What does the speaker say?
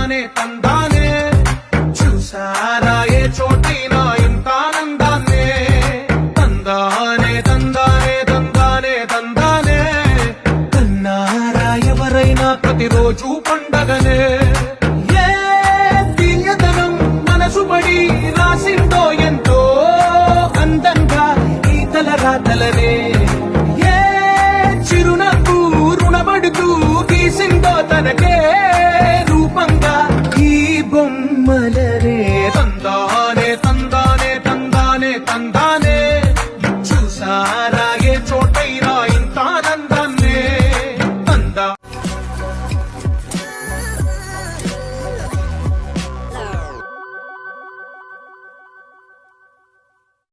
తందానే తందానే చూసారా ఏ చోటైనా ఇంత ఆనందాన్నే తందానే తందానే తందానే తందానే కన్నారా ఎవరైనా ప్రతిరోజు పండగనే ఏ తీయదనం మనసుబడి రాసిందో ఎంతో అందంగా ఈ తలరాతలనే ఏ చిరునవ్వు రుణపడుతూ గీసిందో తనకే రూపంగా ఈ బొమ్మలనే తందానే తందానే తందానే తందానే